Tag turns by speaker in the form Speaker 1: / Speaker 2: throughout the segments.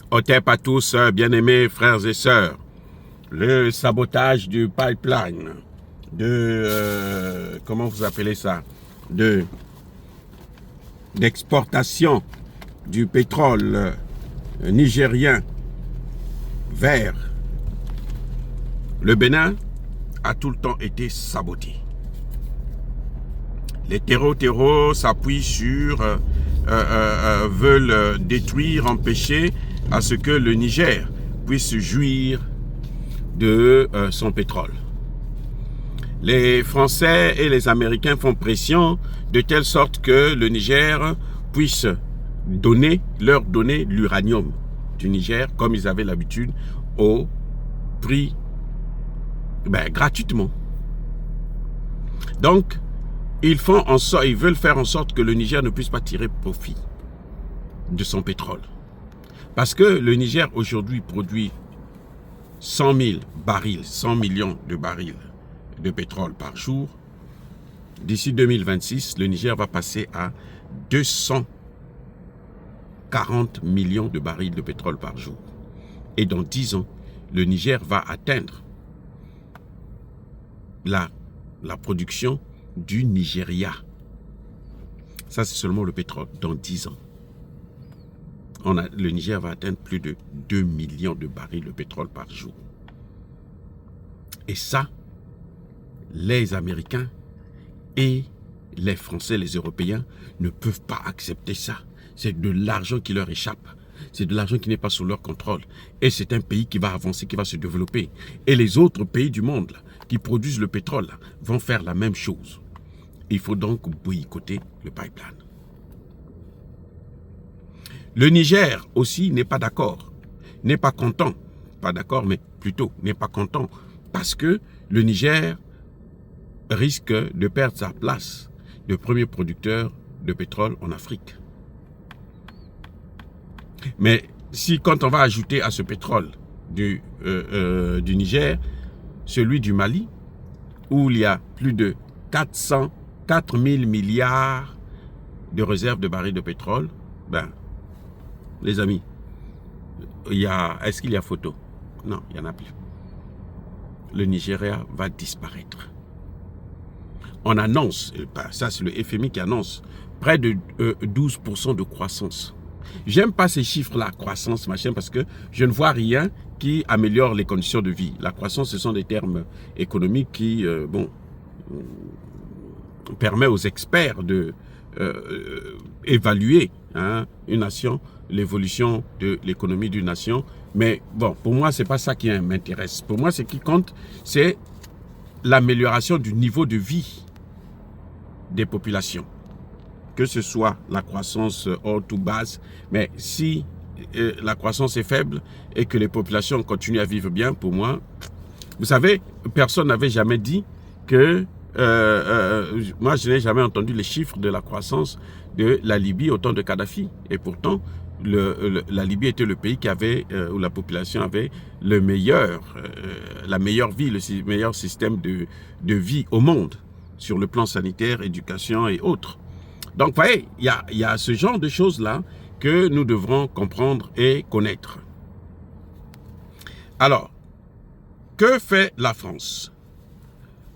Speaker 1: Otep à tous, bien-aimés frères et sœurs. Le sabotage du pipeline, comment vous appelez ça, d'exportation du pétrole nigérien vers le Bénin a tout le temps été saboté. Les terreaux s'appuient sur, veulent détruire, empêcher à ce que le Niger puisse jouir de son pétrole. Les Français et les Américains font pression de telle sorte que le Niger puisse leur donner l'uranium du Niger, comme ils avaient l'habitude, au prix gratuitement. Donc, ils veulent faire en sorte que le Niger ne puisse pas tirer profit de son pétrole. Parce que le Niger aujourd'hui produit 100 000 barils, 100 millions de barils de pétrole par jour. D'ici 2026, le Niger va passer à 240 millions de barils de pétrole par jour. Et dans 10 ans, le Niger va atteindre la production du Nigeria. Ça, c'est seulement le pétrole. Dans 10 ans, le Niger va atteindre plus de 2 millions de barils de pétrole par jour. Et ça, les Américains et les Français, les Européens ne peuvent pas accepter ça. C'est de l'argent qui leur échappe. C'est de l'argent qui n'est pas sous leur contrôle. Et c'est un pays qui va avancer, qui va se développer. Et les autres pays du monde là, qui produisent le pétrole là, vont faire la même chose. Il faut donc boycotter le pipeline. Le Niger aussi n'est pas d'accord, n'est pas content. Pas d'accord, mais plutôt n'est pas content. Parce que le Niger risque de perdre sa place de premier producteur de pétrole en Afrique. Mais quand on va ajouter à ce pétrole du Niger, celui du Mali, où il y a plus de 4 000 milliards de réserves de barils de pétrole, les amis, est-ce qu'il y a photo? Non, il n'y en a plus. Le Nigeria va disparaître. On annonce, ça c'est le FMI qui annonce, près de 12% de croissance. J'aime pas ces chiffres-là, croissance, machin, parce que je ne vois rien qui améliore les conditions de vie. La croissance, ce sont des termes économiques qui, permet aux experts de évaluer une nation, l'évolution de l'économie d'une nation. Mais bon, pour moi, c'est pas ça qui m'intéresse. Pour moi, ce qui compte, c'est l'amélioration du niveau de vie des populations. Que ce soit la croissance haute ou basse, mais si la croissance est faible et que les populations continuent à vivre bien, pour moi, vous savez, personne n'avait jamais dit que, moi je n'ai jamais entendu les chiffres de la croissance de la Libye au temps de Kadhafi. Et pourtant, la Libye était le pays où la population avait la meilleure vie, le meilleur système de vie au monde, sur le plan sanitaire, éducation et autres. Donc, vous voyez, il y a ce genre de choses-là que nous devrons comprendre et connaître. Alors, que fait la France?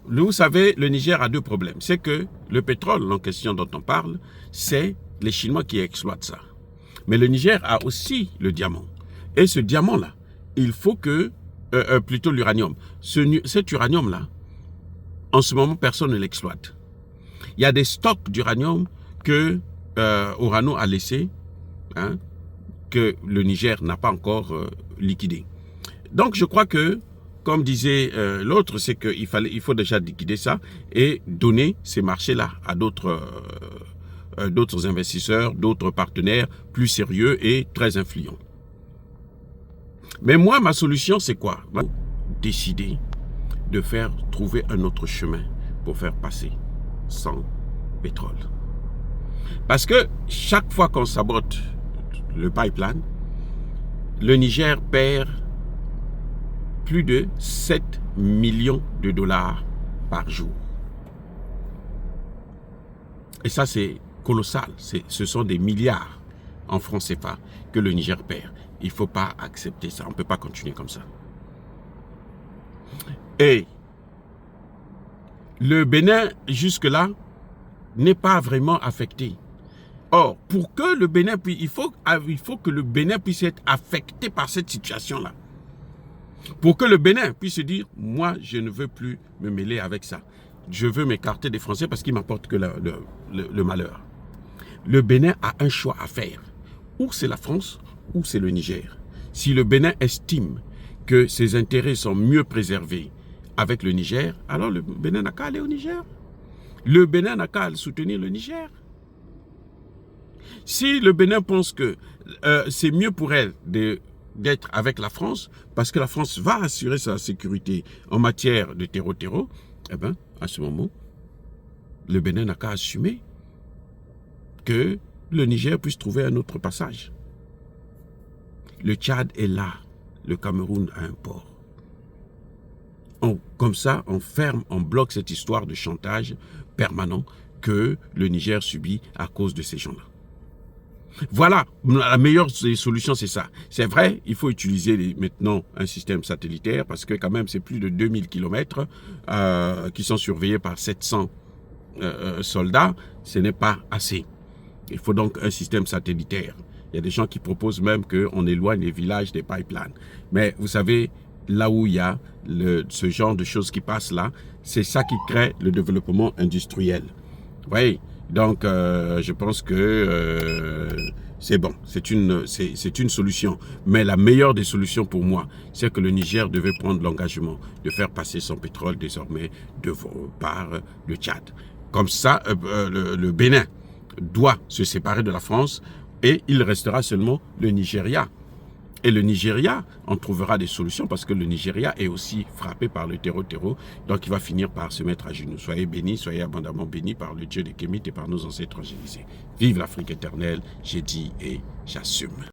Speaker 1: Vous savez, le Niger a deux problèmes. C'est que le pétrole en question dont on parle, c'est les Chinois qui exploitent ça. Mais le Niger a aussi le diamant. Et ce diamant-là, il faut que, plutôt l'uranium, cet uranium-là, en ce moment, personne ne l'exploite. Il y a des stocks d'uranium que Orano a laissé, que le Niger n'a pas encore liquidé. Donc, je crois que, comme disait l'autre, c'est qu'il faut déjà liquider ça et donner ces marchés-là à d'autres investisseurs, d'autres partenaires plus sérieux et très influents. Mais moi, ma solution, c'est quoi? Décider de trouver un autre chemin pour faire passer sans pétrole. Parce que chaque fois qu'on sabote le pipeline, le Niger perd plus de 7 millions de dollars par jour. Et ça, c'est colossal. Ce sont des milliards en francs CFA que le Niger perd. il ne faut pas accepter ça. On ne peut pas continuer comme ça. Et le Bénin, jusque-là, n'est pas vraiment affecté. Or, pour que le Bénin puisse, il faut que le Bénin puisse être affecté par cette situation-là. Pour que le Bénin puisse se dire, moi, je ne veux plus me mêler avec ça. Je veux m'écarter des Français parce qu'ils m'apportent que le malheur. Le Bénin a un choix à faire. Ou c'est la France, ou c'est le Niger. Si le Bénin estime que ses intérêts sont mieux préservés avec le Niger, alors le Bénin n'a qu'à aller au Niger. Le Bénin n'a qu'à soutenir le Niger. Si le Bénin pense que c'est mieux pour elle d'être avec la France, parce que la France va assurer sa sécurité en matière de terreau, eh bien, à ce moment, le Bénin n'a qu'à assumer que le Niger puisse trouver un autre passage. Le Tchad est là, le Cameroun a un port. Comme ça, on ferme, on bloque cette histoire de chantage permanent que le Niger subit à cause de ces gens-là. Voilà, la meilleure des solutions, c'est ça. C'est vrai, il faut utiliser maintenant un système satellitaire parce que quand même, c'est plus de 2000 km qui sont surveillés par 700 soldats. Ce n'est pas assez. Il faut donc un système satellitaire. Il y a des gens qui proposent même qu'on éloigne les villages des pipelines. Mais vous savez, là où il y a ce genre de choses qui passent là, c'est ça qui crée le développement industriel. Oui, donc je pense que c'est bon, c'est une solution. Mais la meilleure des solutions pour moi, c'est que le Niger devait prendre l'engagement de faire passer son pétrole désormais par le Tchad. Comme ça, le Bénin doit se séparer de la France et il restera seulement le Nigeria. Et le Nigeria, on trouvera des solutions parce que le Nigeria est aussi frappé par le terreau. Donc il va finir par se mettre à genoux. Soyez bénis, soyez abondamment bénis par le Dieu des Kémites et par nos ancêtres angélisés. Vive l'Afrique éternelle, j'ai dit et j'assume.